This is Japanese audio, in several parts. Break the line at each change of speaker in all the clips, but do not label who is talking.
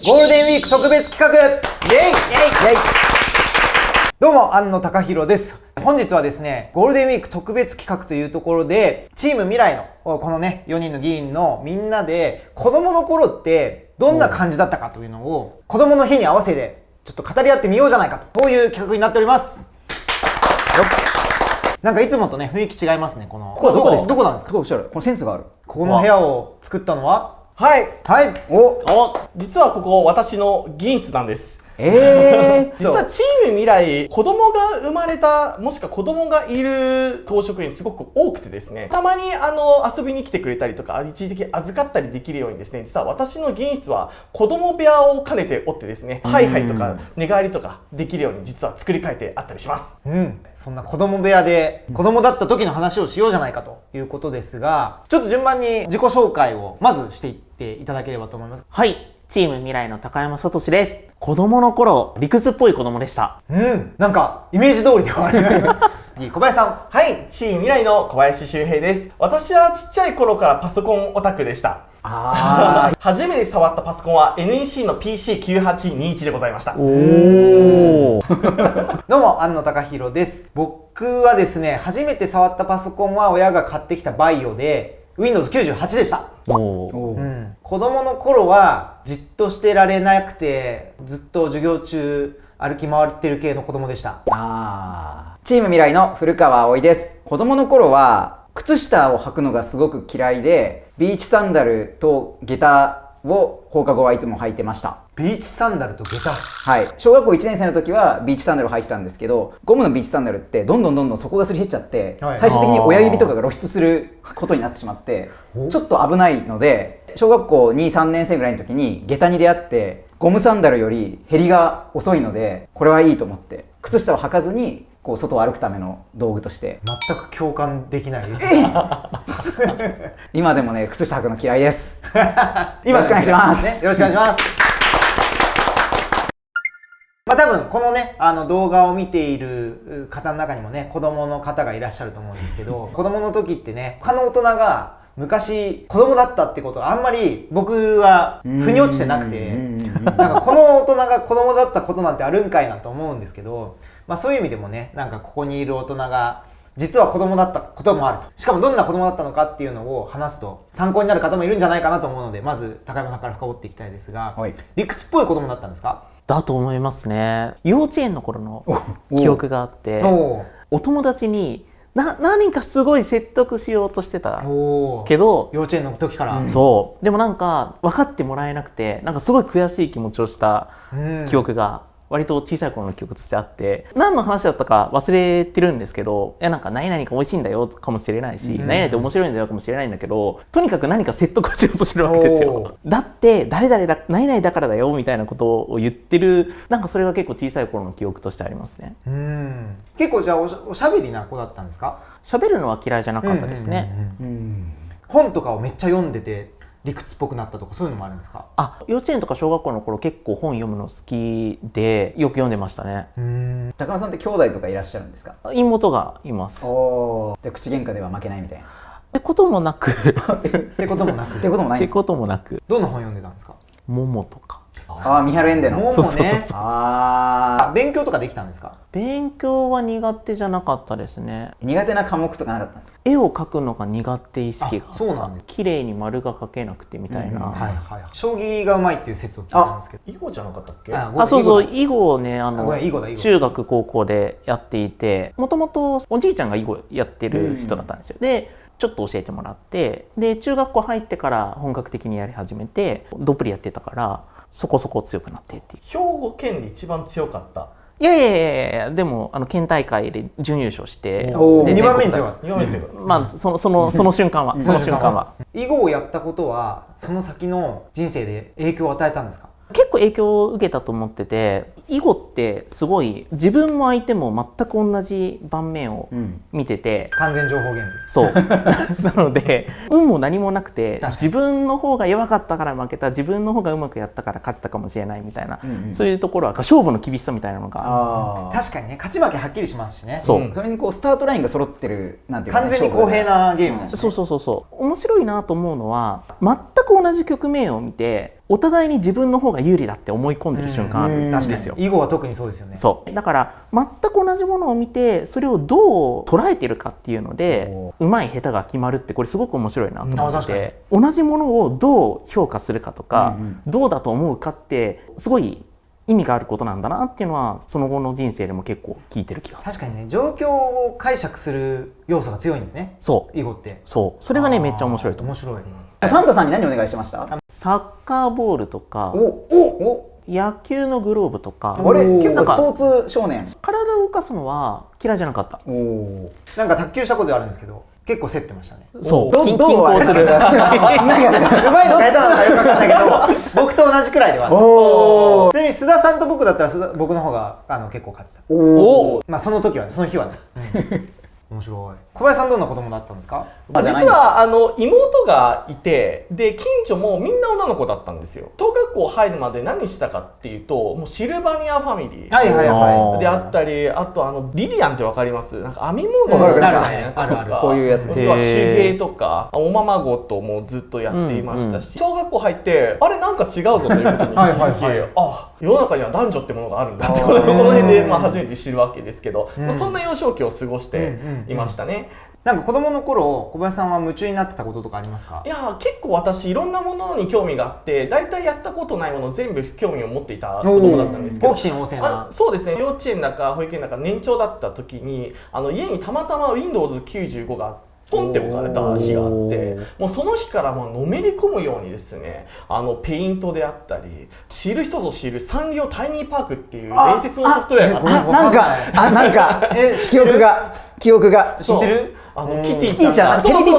ゴールデンウィーク特別企画イエイイエイどうも、庵野貴弘です。本日はですね、ゴールデンウィーク特別企画というところで、チーム未来のこのね、4人の議員のみんなで、子供の頃ってどんな感じだったかというのを、子供の日に合わせて、ちょっと語り合ってみようじゃないかと、こういう企画になっております。なんかいつもとね、雰囲気違いますね、この。
これどこですか？
どこなんですか？
このセンスがある。
この部屋を作ったのは
はい。
はい。
実はここ私の議員室なんです。実はチーム未来、子供が生まれた、もしくは子供がいる当職員すごく多くてですね、たまに遊びに来てくれたりとか、一時的に預かったりできるようにですね、実は私の議員室は子供部屋を兼ねておってですね、ハイハイとか寝返りとかできるように実は作り変えてあったりします。
そんな子供部屋で子供だった時の話をしようじゃないかということですが、ちょっと順番に自己紹介をまずしていっていただければと思います。
はい。チーム未来の高山聡です。子供の頃、理屈っぽい子供でした。
なんか、イメージ通りではある。次、小林さん。
はい、チーム未来の小林周平です。私はちっちゃい頃からパソコンオタクでした。初めて触ったパソコンは NEC の PC9821 でございました。
どう
も、庵野貴弘です。僕はですね、初めて触ったパソコンは親が買ってきたバイオで、Windows 98でした。子供の頃はじっとしてられなくてずっと授業中歩き回ってる系の子供でした。
チーム未来の古川葵です。子供の頃は靴下を履くのがすごく嫌いで、ビーチサンダルと下駄を放課後はいつも履いてました。
ビーチサンダルと下駄。
はい。小学校1年生の時はビーチサンダルを履いてたんですけど、ゴムのビーチサンダルってどんどん底がすり減っちゃって、最終的に親指とかが露出することになってしまって、ちょっと危ないので、小学校2、3年生ぐらいの時に下駄に出会って、ゴムサンダルより減りが遅いので、これはいいと思って、靴下を履かずにこう外を歩くための道具として。
全く共感できない。
今でもね、靴下履くの嫌いです。よろしくお願いします。
よろしくお願いします。多分このね、動画を見ている方の中にもね、子供の方がいらっしゃると思うんですけど、子供の時ってね、他の大人が昔子供だったってことがあんまり僕は腑に落ちてなくて、なんかこの大人が子供だったことなんてあるんかいなと思うんですけど、そういう意味でもね、なんかここにいる大人が実は子供だったこともあると。しかもどんな子供だったのかっていうのを話すと参考になる方もいるんじゃないかなと思うので、まず高山さんから深掘っていきたいですが、理屈っぽい子供だったんですか？
だと思いますね。幼稚園の頃の記憶があって、お友達に何かすごい説得しようとしてたけど、
幼稚園の時から、
そうでもなんか分かってもらえなくて、なんかすごい悔しい気持ちをした記憶が割と小さい頃の記憶としてあって、何の話だったか忘れてるんですけど、なんか何々が美味しいんだよかもしれないし、何々って面白いんだよかもしれないんだけど、とにかく何か説得しようとしてるわけですよ。だって誰々だ何々だからだよみたいなことを言ってる、なんかそれが結構小さい頃の記憶としてありますね。
結構じゃあおしゃべりな子だったんですか？
喋るのは嫌いじゃなかったですね。
本とかをめっちゃ読んでて理屈っぽくなったとか、そういうのもあるんですか？
幼稚園とか小学校の頃結構本読むの好きでよく読んでましたね。
高山さんって兄弟とかいらっしゃるんですか？
妹がいます。
じゃあ口喧嘩では負けないみたいな。
ってこともなく
ってこともなく
ってこともないんですか？
ってこともなく。
どんな本読んでたんですか？
桃とか。
三春園での。
そう。勉強とかできたんですか？
勉強は苦手じゃなかったですね。
苦手な科目とかなかったんですか？
絵を描くのが苦手意識があった。
そうなんです。
綺麗に丸が描けなくてみたいな。
将棋がうまいっていう説を聞いたんですけど。
囲碁じゃなかったっけ？
そう囲碁をね、中学高校でやっていて、もともとおじいちゃんが囲碁やってる人だったんですよ。でちょっと教えてもらって、で中学校入ってから本格的にやり始めて、どっぷりやってたからそこそこ強くなってっていう。
兵庫県で一番強かった。
いやでも県大会で準優勝して、
2番目に強かった。
その瞬間は
囲碁をやったことはその先の人生で影響を与えたんですか？
結構影響を受けたと思ってて、囲碁ってすごい自分も相手も全く同じ盤面を見てて、
完全情報ゲームです。
そうなので運も何もなくて、自分の方が弱かったから負けた、自分の方がうまくやったから勝ったかもしれないみたいな、そういうところは勝負の厳しさみたいなのが
確かにね、勝ち負けはっきりしますしね。
それにこうスタートラインが揃ってる、なんていうか、
完全に公平なゲームだし、
そう面白いなと思うのは、全く同じ局面を見てお互いに自分の方が有利だって思い込んでる瞬間あるんですよ。
囲碁は特にそうですよね。
そうだから全く同じものを見てそれをどう捉えてるかっていうのでうまい下手が決まるってこれすごく面白いなと思って、同じものをどう評価するかとか、どうだと思うかってすごい意味があることなんだなっていうのはその後の人生でも結構聞いてる気がする。
確かにね、状況を解釈する要素が強いんですね。
そう
囲碁って。
そうそれがねめっちゃ面白いと思う。
面白い。
サンタさんに何お願いしてました？
サッカーボールとか野球のグローブとか。
あれ結構スポーツ少年。
体を動かすのは嫌いじゃなかった。
なんか卓球したことあるんですけど結構競ってましたね。
そう均衡する。
うまいのか下手なのかよく分かんないけど僕と同じくらいではあった。ちなみに須田さんと僕だったら僕の方が結構勝ってた。まあその時はね、その日はね。面白い。小林さんどんな子供だったんですか？
実は妹がいて、で近所もみんな女の子だったんですよ。小学校入るまで何したかっていうと、もうシルバニアファミリーであったり、あとリリアンってわかります？なんか編み物みたいなやつとか、
こういうやつ。
手芸とかおままごともずっとやっていましたし、小学校入ってあれなんか違うぞということに気づき、あ、世の中には男女ってものがあるんだってこの辺で初めて知るわけですけど、そんな幼少期を過ごしていましたね。
なんか子供の頃小林さんは夢中になってたこととかありますか？
いや結構私いろんなものに興味があって、大体やったことないもの全部興味を持っていた子供だったんですけど、
好奇心旺盛な。
そうですね、幼稚園だか保育園だか年長だった時に家にたまたま Windows95 がポンって置かれた日があって、もうその日からのめり込むようにですね、ペイントであったり、知る人ぞ知るサンリオタイニーパークっていう伝説のソフトウェアが
なんか記憶が
知ってる？
キティちゃん、テレビ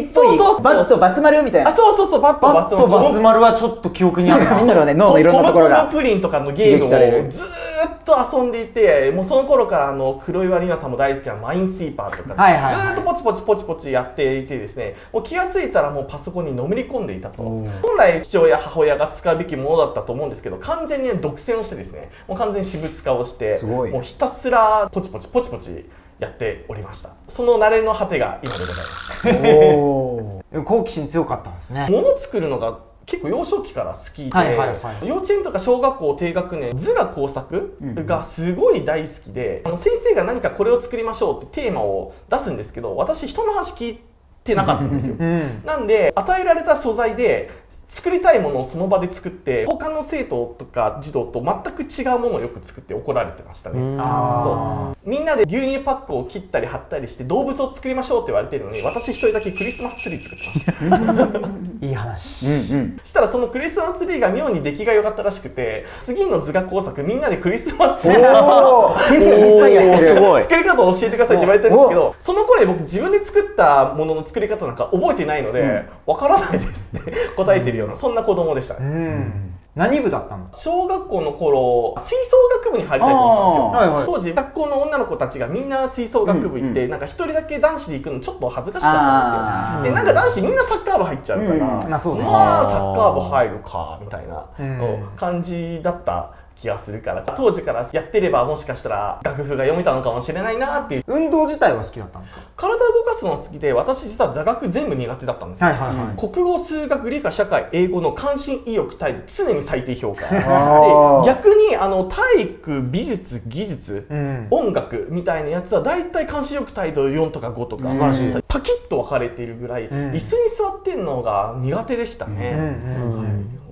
っぽいバットバツ丸みたいな。
そうバットバツ丸。
バツ丸はちょっと記憶にあるな。
みんなのね脳のいろんなところが
ポムポムプリンとかのゲームをずーっと遊んでいて、もうその頃から黒岩里奈さんも大好きなマインスイーパーとかずーっとポチポチやっていてですね、もう気がついたらもうパソコンにのめり込んでいたと。本来父親母親が使うべきものだったと思うんですけど、完全に独占をしてですね、もう完全に私物化をして、もうひたすらポチポチやっておりました。その慣れの果てが今でございます。
好奇心強かったんですね。
物作るのが結構幼少期から好きで、幼稚園とか小学校低学年図画工作がすごい大好きで、先生が何かこれを作りましょうってテーマを出すんですけど、私人の話聞いてなかったんですよ。なんで与えられた素材で作りたいものをその場で作って、他の生徒とか児童と全く違うものをよく作って怒られてましたね。そうみんなで牛乳パックを切ったり貼ったりして動物を作りましょうって言われてるのに、私一人だけクリスマスツリー作ってました
いい話。
したらそのクリスマスツリーが妙に出来が良かったらしくて、次の図画工作みんなでクリスマスツリーを
先生インスパイアしてる。
作り方を教えてくださいって言われてるんですけど、その頃に僕自分で作ったものの作り方なんか覚えてないので、わからないですって答えてるような、そんな子供でしたね。
何部だったの？
小学校の頃吹奏楽部に入りたいと思ったんですよ。当時学校の女の子たちがみんな吹奏楽部行って、なんか一人だけ男子で行くのちょっと恥ずかしかったんですよ。でなんか男子みんなサッカー部入っちゃうから、まあサッカー部入るかみたいな感じだった気がするから、当時からやってればもしかしたら楽譜が読めたのかもしれないなっていう。
運動自体は好きだったんですか？
体を動かすの好きで、私実は座学全部苦手だったんですよ。国語数学理科社会英語の関心意欲態度常に最低評価で、逆に体育美術技術、音楽みたいなやつはだいたい関心意欲態度4とか5とかパキッと分かれているぐらい、椅子に座ってんのが苦手でしたね。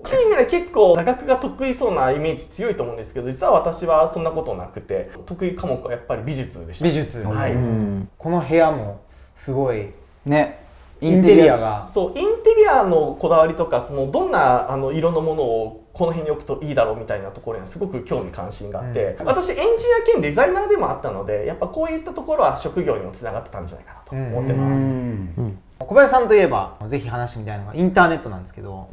チームで結構座学が得意そうなイメージ強いと思うんですけど、実は私はそんなことなくて、得意科目はやっぱり美術でした。
美術、この部屋もすごい
ね、
インテリアが、
そうインテリアのこだわりとか、そのどんな色のものをこの辺に置くといいだろうみたいなところにはすごく興味関心があって、私エンジニア兼デザイナーでもあったので、やっぱこういったところは職業にもつながってたんじゃないかなと思ってます。
小林さんといえばぜひ話してみたいのがインターネットなんですけど、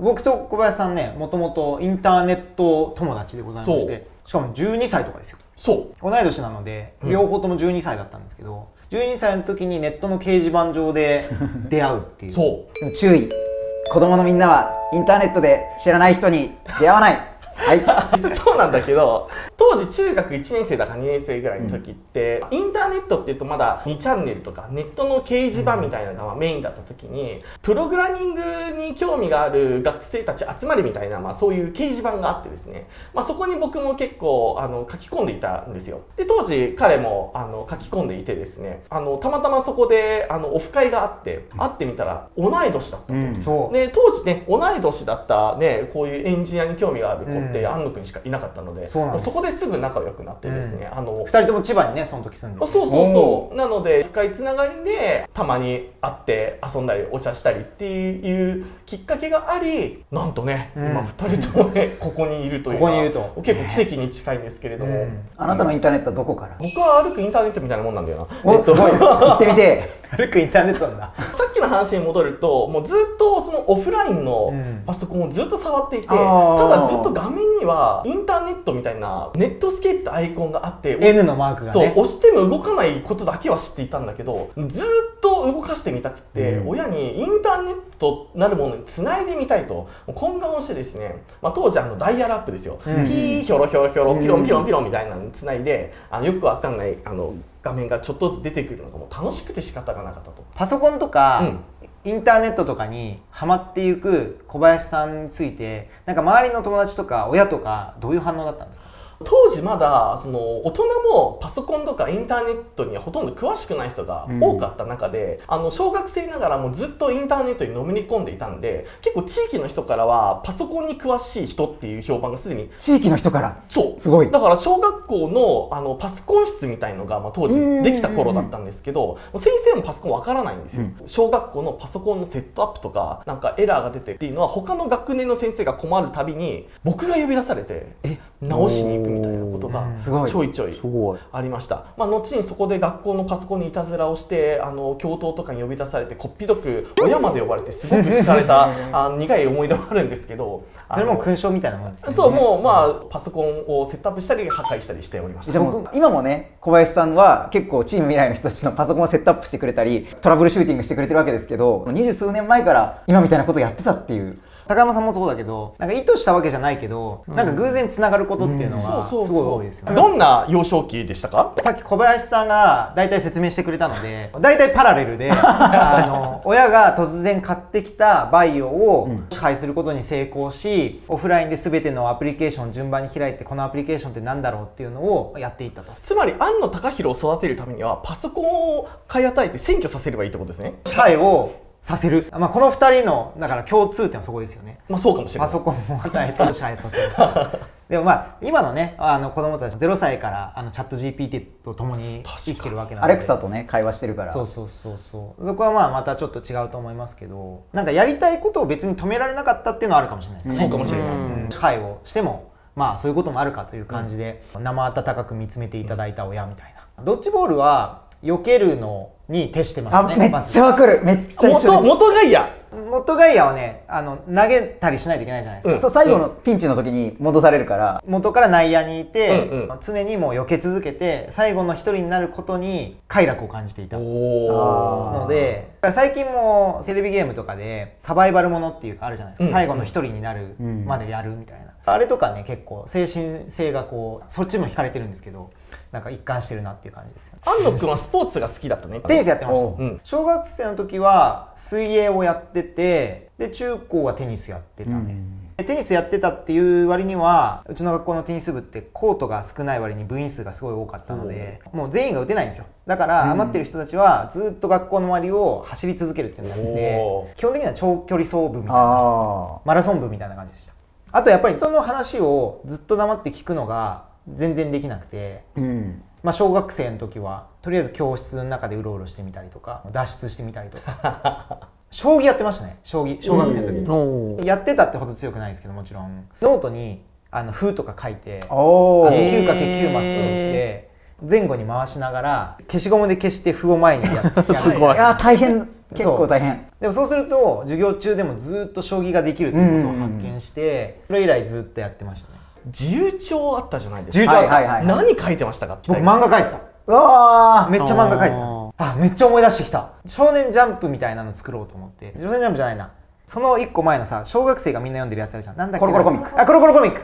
僕と小林さんね、もともとインターネット友達でございまして、しかも12歳とかですよ。同い年なので両方とも12歳だったんですけど、12歳の時にネットの掲示板上で出会うっていう。
注意、子供のみんなはインターネットで知らない人に出会わない。
実際そうなんだけど、当当時中学1年生だか2年生ぐらいの時って、インターネットっていうとまだ2チャンネルとかネットの掲示板みたいなのがメインだった時に、プログラミングに興味がある学生たち集まりみたいな、そういう掲示板があってですね、そこに僕も結構書き込んでいたんですよ。で当時彼も書き込んでいてですね、たまたまそこでオフ会があって会ってみたら同い年だったと、で当時ね同い年だったねこういうエンジニアに興味がある子って安野くんしかいなかったので、そこですぐ仲良くなってですね、
2人とも千葉にねその時住んで、
そうなので深いつながりでたまに会って遊んだりお茶したりっていうきっかけがあり、なんとね、今2人ともねここにいるというのは結構奇跡に近いんですけれども、
あなたのインターネットはどこから？
僕は歩くインターネットみたいなもんなんだよな。
すごい行ってみて。
歩くインターネットなんだ。
さっきの話に戻ると、もうずっとそのオフラインのパソコンをずっと触っていて、ただずっと画面にはインターネットみたいなネットスケープってアイコンがあって、
N のマークがね、
そう押しても動かないことだけは知っていたんだけど、ずっと動かしてみたくて、親にインターネットなるものにつないでみたいと懇願をしてですね、当時ダイヤルアップですよ、ピーヒョロヒョロヒョロピロンピロンピロンみたいなのにつないで、よくわかんない画面がちょっとずつ出てくるのがもう楽しくて仕方がなかったと。
パソコンとか、インターネットとかにハマっていく小林さんについて、なんか周りの友達とか親とかどういう反応だったんですか？
当時まだその大人もパソコンとかインターネットにはほとんど詳しくない人が多かった中で、小学生ながらもずっとインターネットにのめり込んでいたんで、結構地域の人からはパソコンに詳しい人っていう評判がすでに
地域の人から、
そう
すごい。
だから小学校のパソコン室みたいのが当時できた頃だったんですけど、先生もパソコンわからないんですよ。小学校のパソコンのセットアップとかなんかエラーが出てっていうのは他の学年の先生が困るたびに僕が呼び出されて直しに行くみたいなことがちょいちょいありました。後にそこで学校のパソコンにいたずらをして教頭とかに呼び出されてこっぴどく親まで呼ばれてすごく叱られた苦い思い出もあるんですけど、
それも勲章みたいなもんですね。
そう、もうパソコンをセットアップしたり破壊したりしておりました。
じゃあもう今もね、小林さんは結構チーム未来の人たちのパソコンをセットアップしてくれたりトラブルシューティングしてくれてるわけですけど、20数年前から今みたいなことをやってたっていう。
高山さんもそうだけど、なんか意図したわけじゃないけど、なんか偶然つながることっていうのがすごい多いですよね。
どんな幼少期でしたか？
さっき小林さんが大体説明してくれたので、大体パラレルで親が突然買ってきたバイオを支配することに成功し、オフラインで全てのアプリケーションを順番に開いて、このアプリケーションって何だろうっていうのをやっていったと。
つまり安野貴弘を育てるためにはパソコンを買い与えて占拠させればいいってことですね。
支配をさせる、この2人のだから共通点はそこですよね。
そうかもしれない。
パソコンを与えて支配させるでも今のね子供たち0歳からチャット GPT と共に生きてるわけなので、
アレクサとね会話してるから、
そこはまたちょっと違うと思いますけど、なんかやりたいことを別に止められなかったっていうのはあるかもしれないですね。
そうかもしれない。
支配をしてもそういうこともあるかという感じで、生温かく見つめていただいた親みたいな。ドッジボールは避けるのに徹してますね。
めっちゃわかる。めっちゃ一緒です。
元ガイア
はね投げたりしないといけないじゃないですか。
最後のピンチの時に戻されるから、
元から内野にいて、常にもう避け続けて最後の一人になることに快楽を感じていたので、最近もテレビゲームとかでサバイバルものっていうかあるじゃないですか、最後の一人になるまでやるみたいな、あれとかね結構精神性がそっちも惹かれてるんですけど、なんか一貫してるなっていう感じですよね。
安野くんはスポーツが好きだったね。
テニスやってました。小学生の時は水泳をやってて、で中高はテニスやってたね。テニスやってたっていう割には、うちの学校のテニス部ってコートが少ない割に部員数がすごい多かったので、もう全員が打てないんですよ。だから余ってる人たちはずっと学校の周りを走り続けるっていうのをやってて、基本的には長距離走部みたいな、マラソン部みたいな感じでした。あとやっぱり人の話をずっと黙って聞くのが全然できなくて、小学生の時はとりあえず教室の中でうろうろしてみたりとか、脱出してみたりとか将棋やってましたね。小学生の時やってたってほど強くないですけど、もちろんノートに風とか書いて 9×9 マスを打って前後に回しながら消しゴムで消して歩を前にやって
すごい。いや大変、結構大変。
でもそうすると授業中でもずっと将棋ができるということを発見して、それ以来ずっとやってましたね。
自由帳あったじゃないですか。
自由帳あった。
何書いてましたか？
僕漫画描いてた。
うわー、
めっちゃ漫画描いてた。めっちゃ思い出してきた。少年ジャンプみたいなの作ろうと思って。少年ジャンプじゃないな、その1個前のさ、小学生がみんな読んでるやつあるじゃん。なんだっけ、
コロコロコミック。
コロコロコミック。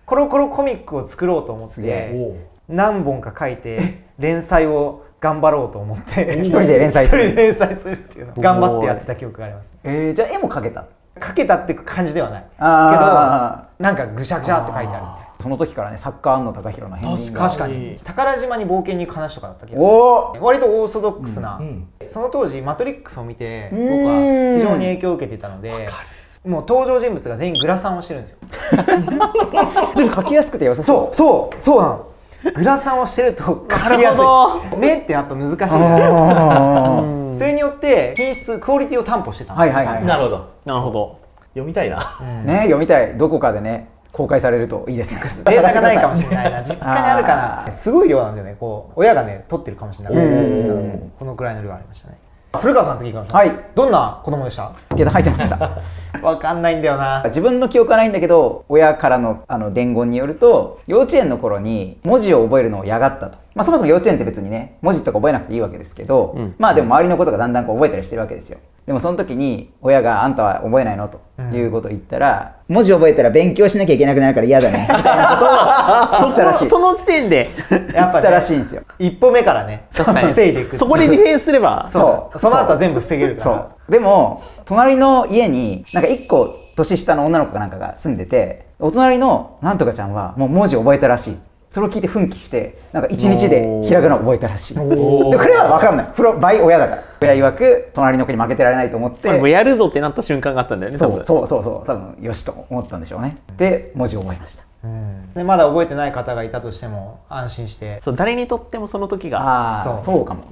コロコロコミックを作ろうと思っ
すげえ
て何本か書いて連載を頑張ろうと思って
一人で連載する
一人で連載するっていうのを頑張ってやってた記憶があります。
じゃあ絵も描けた？
書けたって感じではないけど、
あ
なんかぐしゃぐしゃって書いてあるみたいな。
その時からね、作家庵野貴弘の片鱗が
確かに宝島に冒険に行く話とかだったけど、
お
割とオーソドックスな、
うん
その当時マトリックスを見て僕は非常に影響を受けていたので、もう登場人物が全員グラサンをしてるんですよ。
でも描きやすくて良さそう。
そうなの。グラサンをしてると描きやすい。目ってやっぱ難しいから、それによって品質クオリティを担保してたの。
はいはいはい。
なるほど。
なるほど。
読みたいな。
ね、読みたい。どこかでね、公開されるといいですね。
データがないかもしれないな。実家にあるかな。すごい量なんだよね。こう親がね取ってるかもしれない。このくらいの量ありましたね。古川さん次行きましょう。
はい。
どんな子供でした？
下駄履いてました。
わかんないんだよな。
自分の記憶はないんだけど、親からの伝言によると、幼稚園の頃に文字を覚えるのを嫌がったと。まあそもそも幼稚園って別にね、文字とか覚えなくていいわけですけど、まあでも周りのことがだんだんこう覚えたりしてるわけですよ。でもその時に親があんたは覚えないのということを言ったら、文字覚えたら勉強しなきゃいけなくなるから嫌だねみたいなことを言ってたらしい。
その時点で
やっ
言った
ぱね
らしいんですよ。
一歩目からね
確かに
防いでいく。
そこでディフェンスすれば
そうその後は全部防げるから。
そうでも隣の家になんか1個年下の女の子かなんかが住んでて、お隣のなんとかちゃんはもう文字覚えたらしい。それを聞いて奮起してなんか1日でひらがなを覚えたらしい。でこれは分かんない。倍親だから。親曰く隣の子に負けてられないと思って
もうやるぞってなった瞬間があったんだよね。
そう多分よしと思ったんでしょうね。で文字を覚えました。
でまだ覚えてない方がいたとしても安心して
そう誰にとってもその時が
ああそうかも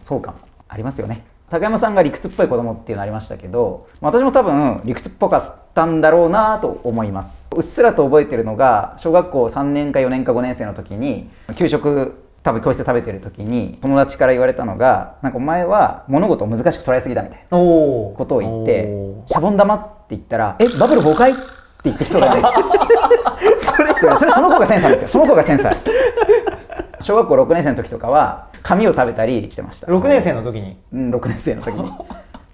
ありますよね。高山さんが理屈っぽい子供っていうのありましたけど、私も多分理屈っぽかったんだろうなと思います。うっすらと覚えてるのが小学校3年か4年か5年生の時に給食多分教室で食べてる時に友達から言われたのが、なんかお前は物事を難しく捉えすぎだみたいなことを言って、シャボン玉って言ったらバブル崩壊って言ってきそうだね。それその子がセンサーですよ。その子がセンサー。小学校6年生の時とかは紙を食べたりしてました。
6年生の時に
6年生の時に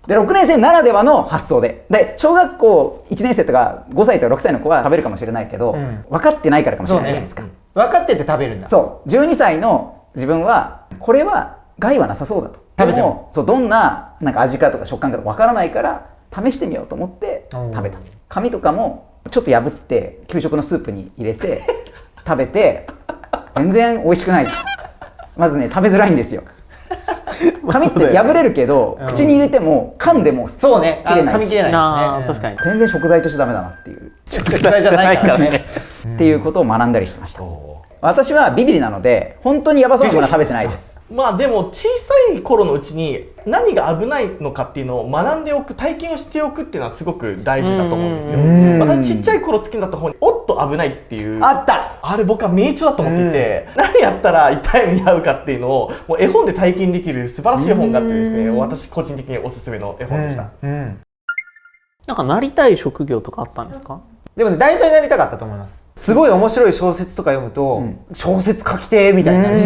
で6年生ならではの発想で小学校1年生とか5歳とか6歳の子は食べるかもしれないけど、分かってないからかもしれないじゃないですか。
分かってて食べるんだ。
そう12歳の自分はこれは害はなさそうだと。
食べて
もそうどんな味かとか食感か分からないから試してみようと思って食べた。紙とかもちょっと破って給食のスープに入れて食べて全然美味しくない。まずね食べづらいんですよ。紙って破れるけど、口に入れても噛んでも
そうね、
切れないし、
噛み切れないですね。
確かに
全然食材としてダメだなっていう
食材じゃないからね。
っていうことを学んだりしてました。私はビビリなので本当にヤバそうなものは食べてないです。
まあでも小さい頃のうちに何が危ないのかっていうのを学んでおく、体験をしておくっていうのはすごく大事だと思うんですよ。私ちっちゃい頃好きだった本におっと危ないっていう
あった。
あれ僕は名著だと思っていて、何やったら痛い目に遭うかっていうのをもう絵本で体験できる素晴らしい本があってですね、私個人的におすすめの絵本でした。
なんかなりたい職業とかあったんですか？
でもね、大体なりたかったと思います。すごい面白い小説とか読むと、小説書きてーみたいになるし、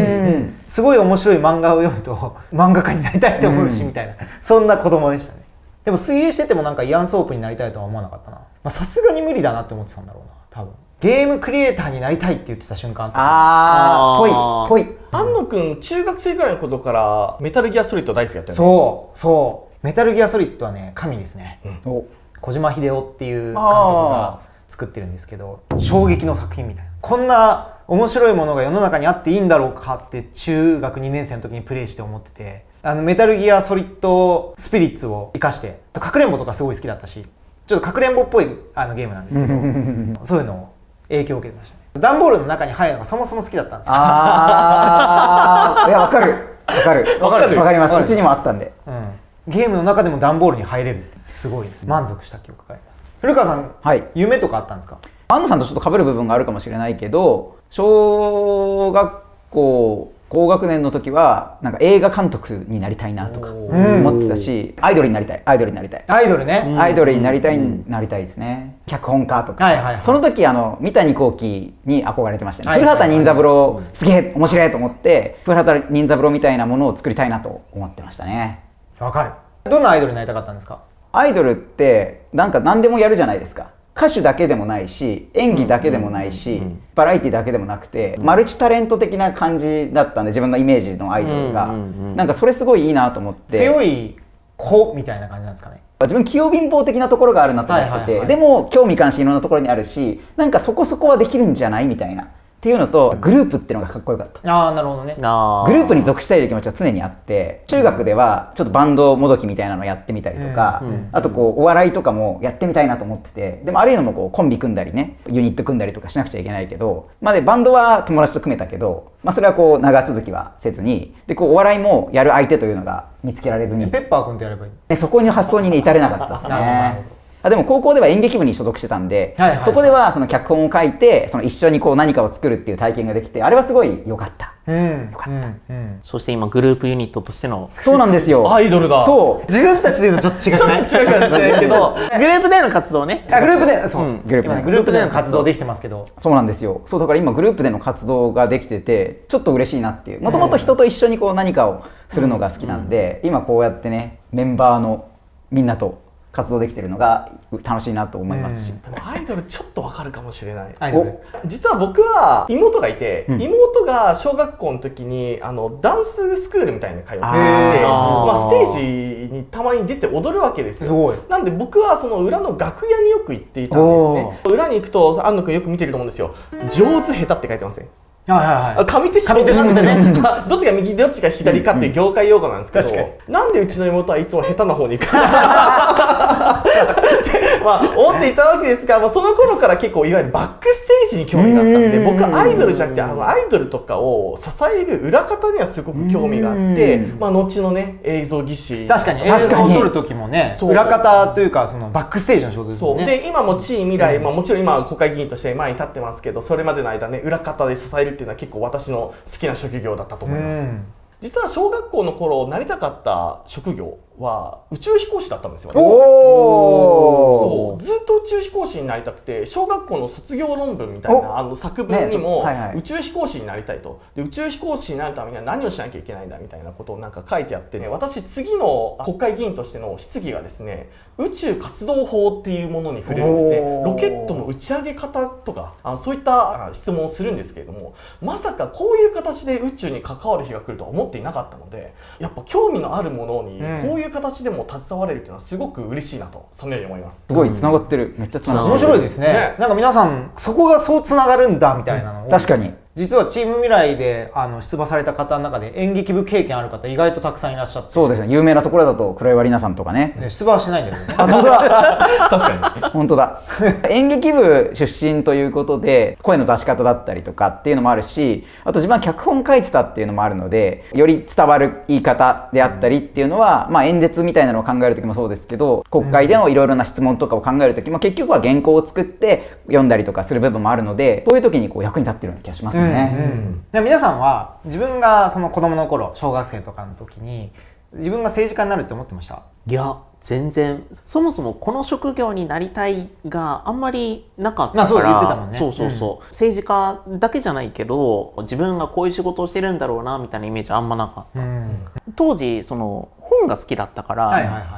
すごい面白い漫画を読むと漫画家になりたいって思うしみたいな、そんな子供でしたね。でも水泳しててもなんかイアン・ソープになりたいとは思わなかったな。さすがに無理だなって思ってたんだろうな、多分。ゲームクリエイターになりたいって言ってた瞬間あった。
ぽい
安野くん中学生ぐらいの頃からメタルギアソリッド大好きだったよね。
そうメタルギアソリッドはね神ですね。小島秀夫っていう監督が作ってるんですけど、衝撃の作品みたいな、こんな面白いものが世の中にあっていいんだろうかって中学2年生の時にプレイして思ってて、メタルギアソリッドスピリッツを生かしてかくれんぼとかすごい好きだったし、ちょっとかくれんぼっぽいゲームなんですけどそういうのを影響を受けてましたね。段ボールの中に入るのがそもそも好きだったんですよ。
いやわかります。うちにもあったんで、
ゲームの中でも段ボールに入れるってすごい満足した記憶があります。古川さん、夢とかあったんですか？
安野さんとちょっと被る部分があるかもしれないけど、小学校高学年の時はなんか映画監督になりたいなとか思ってたし、アイドルになりたい。
アイドルになりたい
ですね。脚本家とか、
はい。
その時三谷幸喜に憧れてましたね。古畑任三郎すげえ面白いと思って、古畑任三郎みたいなものを作りたいなと思ってましたね。
わかる。どんなアイドルになりたかったんですか？
アイドルってなんか何でもやるじゃないですか。歌手だけでもないし演技だけでもないし、バラエティだけでもなくて、マルチタレント的な感じだったんで、自分のイメージのアイドルが、なんかそれすごいいいなと思って。
強い子みたいな感じなんですかね。
自分器用貧乏的なところがあるなと思ってて、でも興味関心いろんなところにあるし、なんかそこそこはできるんじゃないみたいなっていうのと、グループっていうのがかっこよかった。
ああ、なるほどね。
グループに属したいという気持ちは常にあって、中学ではちょっとバンドもどきみたいなのをやってみたりとか、あとこうお笑いとかもやってみたいなと思ってて、でもあるいはもこうコンビ組んだりね、ユニット組んだりとかしなくちゃいけないけど、まあでバンドは友達と組めたけど、まあそれはこう長続きはせずに、でこうお笑いもやる相手というのが見つけられずに、
ペッパー君とやればいい。
でそこに発想にね至れなかったですね。でも高校では演劇部に所属してたんで、そこではその脚本を書いて、その一緒にこう何かを作るっていう体験ができて、あれはすごい良かった。良かった。
そして今グループユニットとしての
そうなんですよ。
アイドルが
そう
自分たちで言うのちょっと違うね。
ちょっと違うかもしれないけど
グループでの活動ね。
グループで、そう、
グル
ープでの活動できてますけど。
そうなんですよ。そうだから今グループでの活動ができてて、ちょっと嬉しいなっていう。もともと人と一緒にこう何かをするのが好きなんで、今こうやってね、メンバーのみんなと活動できてるのが楽しいなと思いますし、
でもアイドルちょっとわかるかもしれない。
アイドル
実は僕は妹がいて、妹が小学校の時にダンススクールみたいに通っていて、まあ、ステージにたまに出て踊るわけですよ。
すごい。
なんで僕はその裏の楽屋によく行っていたんですね。裏に行くと安野くんよく見てると思うんですよ。上手下手って書いてません？上手下手ね。どっちが右でどっちが左かっていう業界用語なんですけど、なんでうちの妹はいつも下手な方に行くかってまあ思っていたわけですが、その頃から結構いわゆるバックステージに興味があったんで、僕はアイドルじゃなくてアイドルとかを支える裏方にはすごく興味があって、後のね映像技師、
確かに映像を撮る時もね、裏方というかそのバックステージの仕事ですよね。
で今も地位未来、もちろん今国会議員として前に立ってますけど、それまでの間ね裏方で支えるっていうのは結構私の好きな職業だったと思います。実は小学校の頃なりたかった職業は宇宙飛行士だったんですよ。そうずっと宇宙飛行士になりたくて、小学校の卒業論文みたいな作文にも宇宙飛行士になりたいと。で宇宙飛行士になるためには何をしなきゃいけないんだみたいなことをなんか書いてあってね、私次の国会議員としての質疑がですね、宇宙活動法っていうものに触れるんですね。ロケットの打ち上げ方とかそういった質問をするんですけれども、まさかこういう形で宇宙に関わる日が来るとは思っていなかったので、やっぱ興味のあるものにこういう形でも携われるっていうのはすごく嬉しいなとそのように思います。
すごい繋がってる。めっちゃ繋がってる。
面白いですね。なんか皆さんそこがそう繋がるんだみたいなのを、
確かに
実はチーム未来で出馬された方の中で演劇部経験ある方意外とたくさんいらっしゃって。
そうですね。有名なところだと黒岩里奈さんとかね。
出馬はしないんだけどね。
本当だ。
確かに
本当だ。演劇部出身ということで声の出し方だったりとかっていうのもあるし、あと自分は脚本書いてたっていうのもあるので、より伝わる言い方であったりっていうのは、演説みたいなのを考える時もそうですけど、国会でのいろいろな質問とかを考える時も結局は原稿を作って読んだりとかする部分もあるので、そういう時にこう役に立ってるような気がしますね。
で皆さんは自分がその子供の頃、小学生とかの時に自分が政治家になるって思ってました？
いや全然。そもそもこの職業になりたいがあんまりなかったから。
そう言ってたもんね。
政治家だけじゃないけど自分がこういう仕事をしてるんだろうなみたいなイメージあんまなかった。当時その本が好きだったから、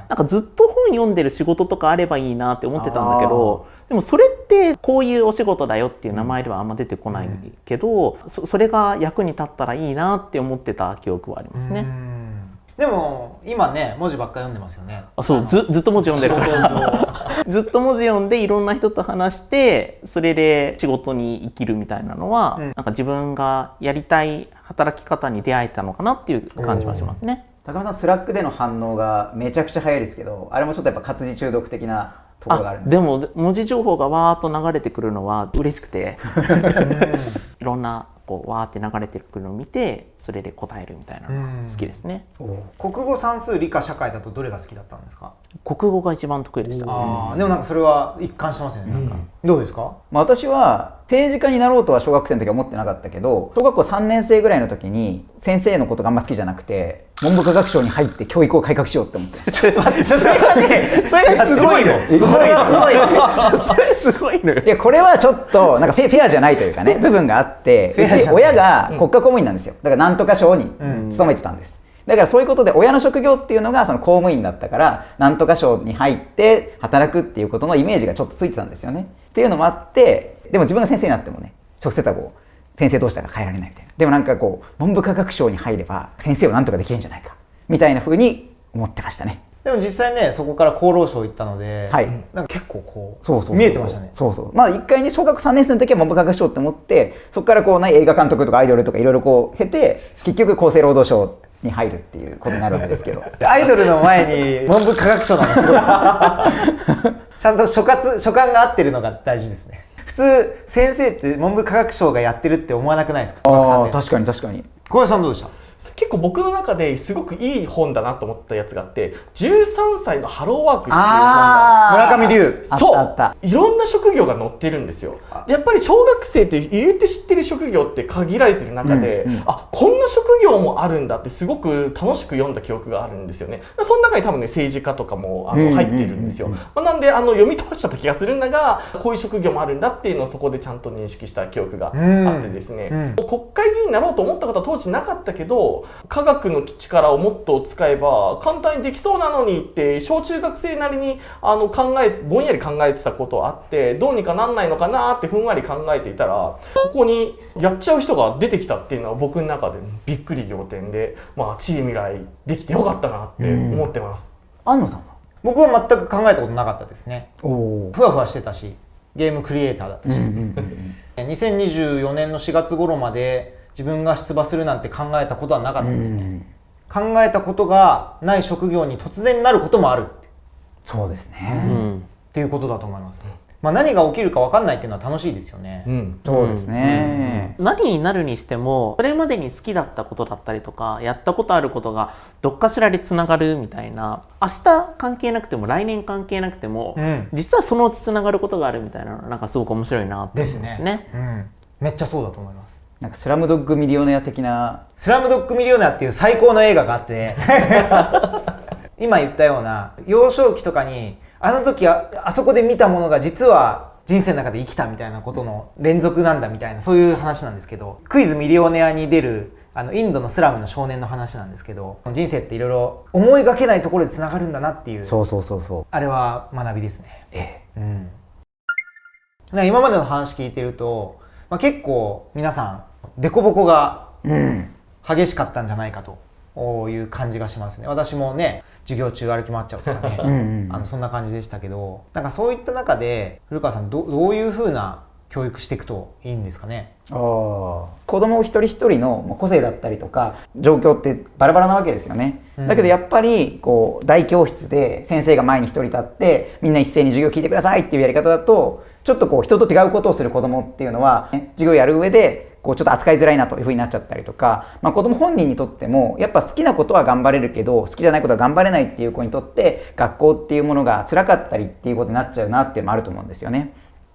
なんかずっと本読んでる仕事とかあればいいなって思ってたんだけど、でもそれってこういうお仕事だよっていう名前ではあんま出てこないけど、それが役に立ったらいいなって思ってた記憶はありますね。
でも今ね文字ばっか読んでますよね。
そうずっと文字読んでるからずっと文字読んでいろんな人と話してそれで仕事に生きるみたいなのは、なんか自分がやりたい働き方に出会えたのかなっていう感じはしますね。
高山さんスラックでの反応がめちゃくちゃ早いですけど、あれもちょっとやっぱ活字中毒的なところがあるんです。
でも文字情報がわーっと流れてくるのは嬉しくていろんなこうわーって流れてくるのを見てそれで答えるみたいなのが好きですね。
国語、算数、理科、社会だとどれが好きだったんですか？
国語が一番得意でした。
でもなんかそれは一貫してますよね。なんかどうですか？
私は政治家になろうとは小学生の時は思ってなかったけど、小学校3年生ぐらいの時に先生のことがあんま好きじゃなくて、文部科学省に入って教育を改革しようって思って
ちょっと待って、それがね、それがすごいの。
それすごいの。
いやこれはちょっとなんかフェアじゃないというかね部分があって、うち親が国家公務員なんですよ。だからなんとか省に勤めてたんです。だからそういうことで親の職業っていうのがその公務員だったからなんとか省に入って働くっていうことのイメージがちょっとついてたんですよねっていうのもあって、でも自分が先生になってもね直接はこう先生同士だから変えられないみたいな、でもなんかこう文部科学省に入れば先生をなんとかできるんじゃないかみたいな風に思ってましたね。
でも実際ねそこから厚労省行ったので、
はい、
なんか結構こう
そう
見えてましたね。
そうそう、まあ一回ね小学3年生の時は文部科学省って思って、そこからこう、ね、映画監督とかアイドルとかいろいろこう経て結局厚生労働省に入るっていうことになるわけですけど
アイドルの前に文部科学省なんですごいちゃんと所感が合ってるのが大事ですね。普通先生って文部科学省がやってるって思わなくないですか？
ああ確かに確かに。
小林さんどうでした？
結構僕の中ですごくいい本だなと思ったやつがあって、13歳のハローワークっていう本が、
村上龍。
そう
あった
いろんな職業が載ってるんですよ。やっぱり小学生って言って知ってる職業って限られてる中で、あこんな職業もあるんだってすごく楽しく読んだ記憶があるんですよね。その中に多分ね政治家とかも入っているんですよ。なんで読み飛ばしちゃった気がするんだが、こういう職業もあるんだっていうのをそこでちゃんと認識した記憶があってですね、国会議員になろうと思ったことは当時なかったけど、科学の力をもっと使えば簡単にできそうなのにって小中学生なりにぼんやり考えてたことはあって、どうにかなんないのかなってふんわり考えていたら、ここにやっちゃう人が出てきたっていうのは僕の中でびっくり仰天で、地位未来できてよかったなって思ってます。
安野さんは？
僕は全く考えたことなかったですね。
お
ふわふわしてたしゲームクリエイターだったし、2024年の4月頃まで自分が出馬するなんて考えたことはなかったですね。考えたことがない職業に突然なることもある。
そうですね、
っていうことだと思います。何が起きるか分かんないっていうのは楽しいですよね。
そうですね、
何になるにしてもそれまでに好きだったことだったりとかやったことあることがどっかしらでつながるみたいな、明日関係なくても来年関係なくても、実はそのうちつながることがあるみたいなのなんかすごく面白いなって思いますね。
めっちゃそうだと思います。
なんかスラムドッグミリオネア的な。
スラムドッグミリオネアっていう最高の映画があって今言ったような幼少期とかにあの時あそこで見たものが実は人生の中で生きたみたいなことの連続なんだみたいな、そういう話なんですけど、クイズミリオネアに出るインドのスラムの少年の話なんですけど、人生っていろいろ思いがけないところでつながるんだなっていう、あれは学びですね。今までの話聞いてると、結構皆さんデコボコが激しかったんじゃないかという感じがしますね。私もね授業中歩き回っちゃうとかねそんな感じでしたけど、なんかそういった中で古川さんどういう風な教育していくといいんですかね？
子供一人一人の個性だったりとか状況ってバラバラなわけですよね。だけどやっぱりこう大教室で先生が前に一人立ってみんな一斉に授業聞いてくださいっていうやり方だと、ちょっとこう人と違うことをする子供っていうのは、授業やる上でこうちょっと扱いづらいなというふうになっちゃったりとか、子供本人にとってもやっぱ好きなことは頑張れるけど好きじゃないことは頑張れないっていう子にとって学校っていうものが辛かったりっていうことになっちゃうなっていうのもあると思うんですよね。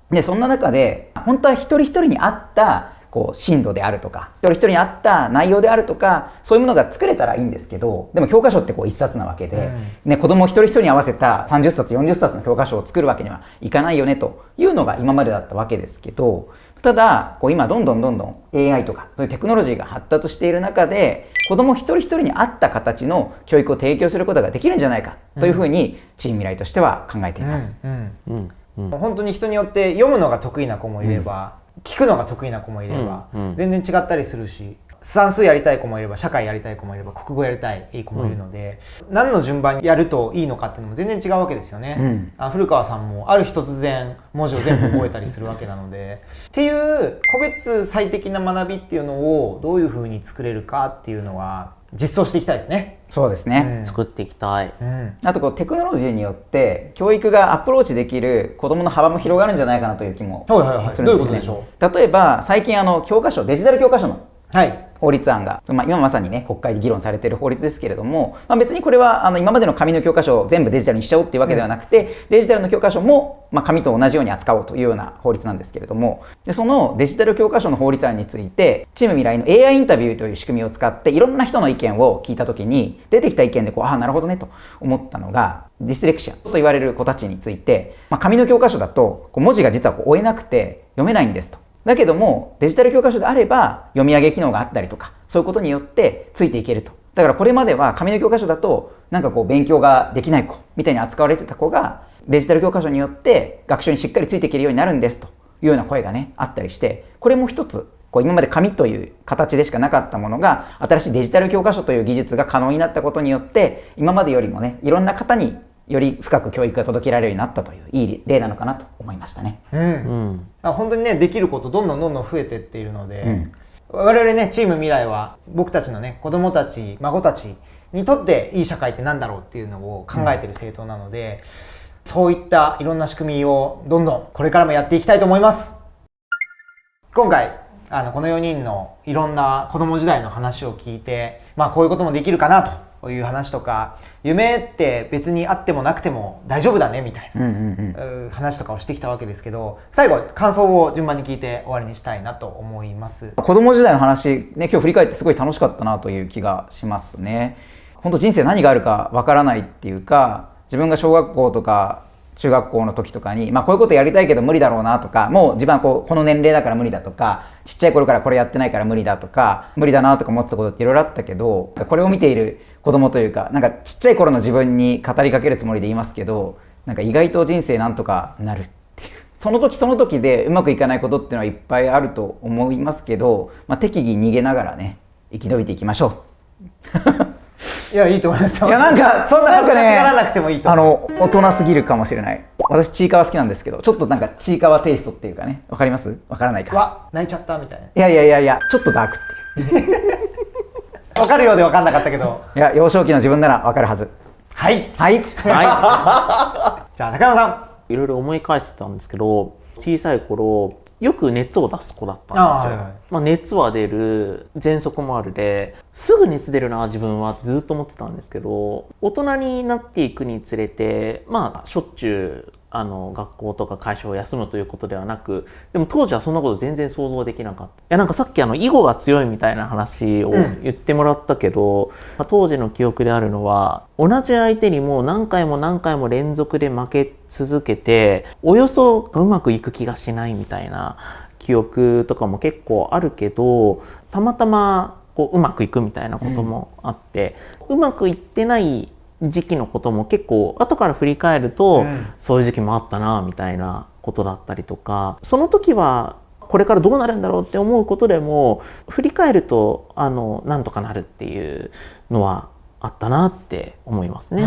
でそんな中で本当は一人一人に合ったこう進度であるとか一人一人に合った内容であるとかそういうものが作れたらいいんですけど、でも教科書ってこう一冊なわけで、子供一人一人に合わせた30冊40冊の教科書を作るわけにはいかないよねというのが今までだったわけですけど、ただこう今どんどん AI とかそういうテクノロジーが発達している中で子供一人一人に合った形の教育を提供することができるんじゃないかというふうにチーム未来としては考えています。
本当に人によって読むのが得意な子もいれば、聞くのが得意な子もいれば、全然違ったりするし、算数やりたい子もいれば社会やりたい子もいれば国語やりたい子もいるので、何の順番にやるといいのかっていうのも全然違うわけですよね。古川さんもある日突然文字を全部覚えたりするわけなのでっていう個別最適な学びっていうのをどういうふうに作れるかっていうのは実装していきたいですね。
そうですね、
作っていきたい。
あとこうテクノロジーによって教育がアプローチできる子どもの幅も広がるんじゃないかなという気もするんですよね。例えば最近教科書デジタル教科書の法律案が、今まさにね国会で議論されている法律ですけれども、別にこれは今までの紙の教科書を全部デジタルにしちゃおうっていうわけではなくて、デジタルの教科書も紙と同じように扱おうというような法律なんですけれども、でそのデジタル教科書の法律案についてチーム未来の AI インタビューという仕組みを使っていろんな人の意見を聞いた時に出てきた意見でなるほどねと思ったのが、ディスレクシアと言われる子たちについて、紙の教科書だと文字が実は追えなくて読めないんですと。だけどもデジタル教科書であれば読み上げ機能があったりとかそういうことによってついていけると。だからこれまでは紙の教科書だとなんかこう勉強ができない子みたいに扱われてた子がデジタル教科書によって学習にしっかりついていけるようになるんですというような声がねあったりして、これも一つこう今まで紙という形でしかなかったものが新しいデジタル教科書という技術が可能になったことによって今までよりもねいろんな方により深く教育が届けられるようになったといういい例なのかなと思いましたね。
本当にねできることどんどん増えてっているので、我々ねチーム未来は僕たちのね子供たち孫たちにとっていい社会ってなんだろうっていうのを考えている政党なので、そういったいろんな仕組みをどんどんこれからもやっていきたいと思います。今回この4人のいろんな子供時代の話を聞いて、こういうこともできるかなという話とか、夢って別にあってもなくても大丈夫だねみたいな話とかをしてきたわけですけど、最後感想を順番に聞いて終わりにしたいなと思います。
子供時代の話ね、今日振り返ってすごい楽しかったなという気がしますね。本当人生何があるかわからないっていうか、自分が小学校とか中学校の時とかに、こういうことやりたいけど無理だろうなとか、もう自分はこの年齢だから無理だとか、ちっちゃい頃からこれやってないから無理だとか、無理だなとか思ってたことっていろいろあったけど、これを見ている子供というか、なんかちっちゃい頃の自分に語りかけるつもりで言いますけど、なんか意外と人生なんとかなるっていう。その時その時でうまくいかないことっていうのはいっぱいあると思いますけど、適宜逃げながらね、生き延びていきましょう。
いや、いいと思いますよ。
いや、なんか
そんな恥ずかしがらなくてもいいと思う。
大人すぎるかもしれない。私ちいかわ好きなんですけど、ちょっとなんかちいかわテイストっていうかね、わかります？わからないか。
泣いちゃったみたいな。
いや、ちょっとダークっていう。
わかるようでわかんなかったけど。
いや、幼少期の自分ならわかるはず。
はい。
はい。
じゃあ高山さ
ん。いろいろ思い返してたんですけど、小さい頃よく熱を出す子だったんですよ。熱は出る、喘息もあるで、すぐ熱出るな自分はってずっと思ってたんですけど、大人になっていくにつれて、しょっちゅう学校とか会社を休むということではなく、でも当時はそんなこと全然想像できなかった。いや、なんかさっき囲碁が強いみたいな話を言ってもらったけど、当時の記憶であるのは、同じ相手にも何回も何回も連続で負け続けて、およそうまくいく気がしないみたいな記憶とかも結構あるけど、たまたまうまくいくみたいなこともあって、うまくいってない時期のことも結構後から振り返ると、そういう時期もあったなみたいなことだったりとか、その時はこれからどうなるんだろうって思うことでも振り返るとなんとかなるっていうのはあったなって思いますね。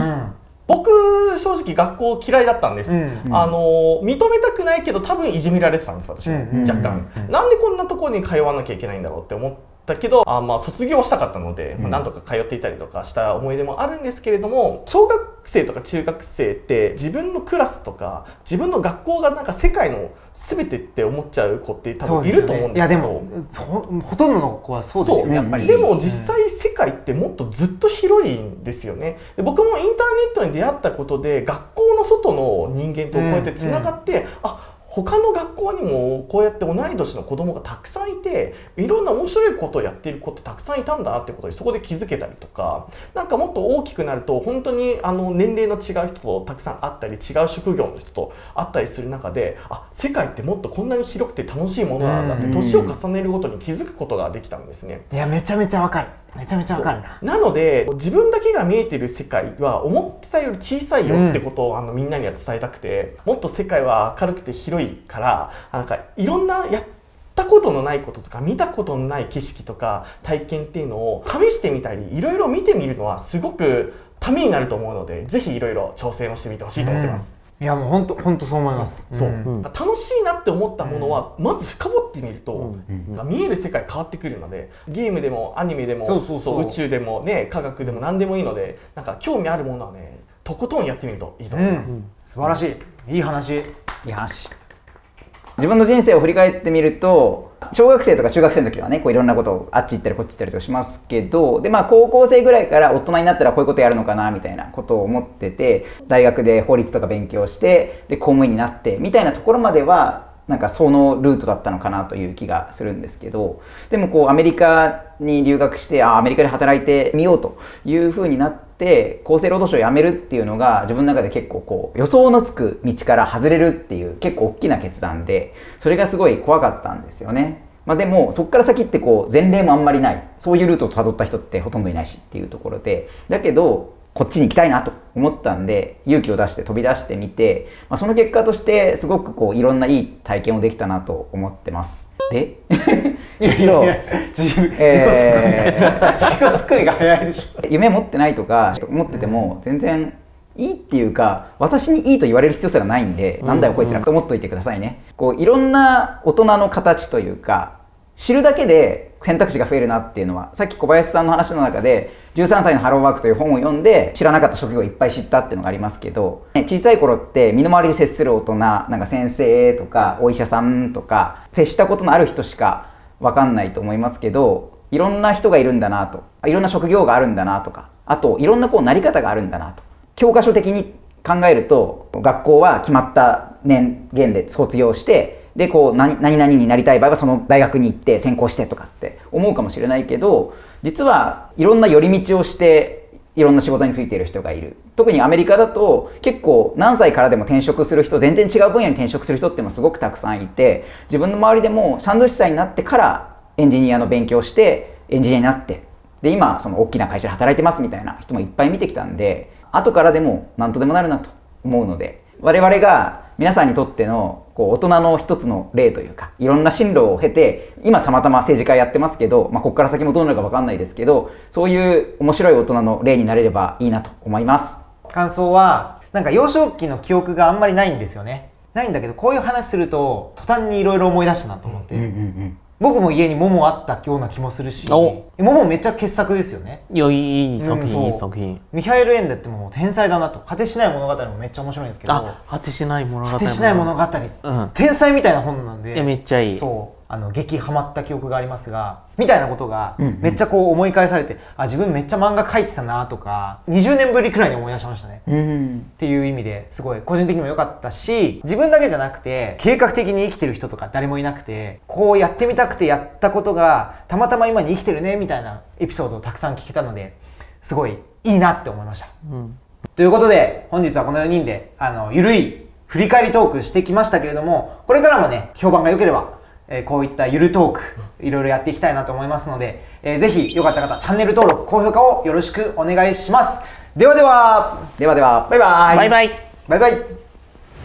僕正直学校嫌いだったんです、認めたくないけど多分いじめられてたんです私は、若干、なんでこんなところに通わなきゃいけないんだろうって思ったけど、卒業したかったので、なんとか通っていたりとかした思い出もあるんですけれども、小学生とか中学生って自分のクラスとか自分の学校がなんか世界の全てって思っちゃう子って多分いると思うんですけど、
いやでもほとんどの子はそうですよね、やっぱり。
でも実際世界ってもっとずっと広いんですよね。で僕もインターネットに出会ったことで学校の外の人間とこうやってつながって、他の学校にもこうやって同い年の子供がたくさんいて、いろんな面白いことをやっている子ってたくさんいたんだなってことにそこで気づけたりとか、なんかもっと大きくなると本当に年齢の違う人とたくさん会ったり、違う職業の人と会ったりする中で、世界ってもっとこんなに広くて楽しいものなんだって年を重ねるごとに気づくことができたんですね。
いや、めちゃめちゃわかる。めちゃめちゃわかるな。
なので自分だけが見えてる世界は思ってたより小さいよってことをみんなには伝えたくて、もっと世界は明るくて広いから、なんかいろんなやったことのないこととか見たことのない景色とか体験っていうのを試してみたり、いろいろ見てみるのはすごくためになると思うので、ぜひいろいろ挑戦をしてみてほしいと思ってます。
いや、もう本当そう思います。
楽しいなって思ったものはまず深掘ってみると、見える世界変わってくるので、ゲームでもアニメでも宇宙でもね、科学でも何でもいいので、なんか興味あるものはね、とことんやってみるといいと思います。
素晴らしい。いい話。
いい話。自分の人生を振り返ってみると、小学生とか中学生の時はね、いろんなことをあっち行ったりこっち行ったりとしますけど、で高校生ぐらいから大人になったらこういうことやるのかなみたいなことを思ってて、大学で法律とか勉強して、で公務員になってみたいなところまではなんかそのルートだったのかなという気がするんですけど、でもアメリカに留学して、アメリカで働いてみようというふうになって、厚生労働省を辞めるっていうのが自分の中で結構予想のつく道から外れるっていう結構大きな決断で、それがすごい怖かったんですよね。まあ、でもそこから先ってこう前例もあんまりない、そういうルートをたどった人ってほとんどいないしっていうところで、だけどこっちに行きたいなと思ったんで勇気を出して飛び出してみて、まあ、その結果としてすごくこういろんないい体験をできたなと思ってます。で
自己作りが早いでしょ。
夢持ってないとか思ってても全然いいっていうか、私にいいと言われる必要さがないんで、なんだよこいつらと思っといてくださいね。こういろんな大人の形というか知るだけで選択肢が増えるなっていうのは、さっき小林さんの話の中で13歳のハローワークという本を読んで知らなかった職業をいっぱい知ったっていうのがありますけど、小さい頃って身の回りで接する大人、なんか先生とかお医者さんとか接したことのある人しか分かんないと思いますけど、いろんな人がいるんだなと、いろんな職業があるんだなとか、あといろんなこうなり方があるんだなと、教科書的に考えると学校は決まった年限で卒業して、でこう何々になりたい場合はその大学に行って専攻してとかって思うかもしれないけど、実はいろんな寄り道をしていろんな仕事に就いている人がいる。特にアメリカだと結構何歳からでも転職する人、全然違う分野に転職する人ってもすごくたくさんいて、自分の周りでも30歳になってからエンジニアの勉強してエンジニアになって、で今その大きな会社で働いてますみたいな人もいっぱい見てきたんで、後からでも何とでもなるなと思うので、我々が皆さんにとってのこう大人の一つの例というか、いろんな進路を経て今たまたま政治家やってますけど、ここから先もどうなるか分かんないですけど、そういう面白い大人の例になれればいいなと思います。
感想はなんか幼少期の記憶があんまりないんですよね。ないんだけど、こういう話すると途端にいろいろ思い出したなと思って、僕も家にモモあったような気もするし、モモめっちゃ傑作ですよね。
いや、いい作品、いい作品。
ミハエル・エンデってもう天才だなと。果てしない物語もめっちゃ面白いんですけど、
果てしない物語、
果てしない物語、天才みたいな本なんで、
いやめっちゃいい。
そう激ハマった記憶がありますが、みたいなことがめっちゃこう思い返されて、自分めっちゃ漫画描いてたなとか、20年ぶりくらいに思い出しましたね、っていう意味ですごい個人的にも良かったし、自分だけじゃなくて計画的に生きてる人とか誰もいなくて、こうやってみたくてやったことがたまたま今に生きてるねみたいなエピソードをたくさん聞けたので、すごいいいなって思いました、ということで本日はこの4人でゆるい振り返りトークしてきましたけれども、これからもね評判が良ければこういったゆるトークいろいろやっていきたいなと思いますので、ぜひよかった方チャンネル登録高評価をよろしくお願いします。ではでは、
バイバイ。
バイバイ。
バイバイ。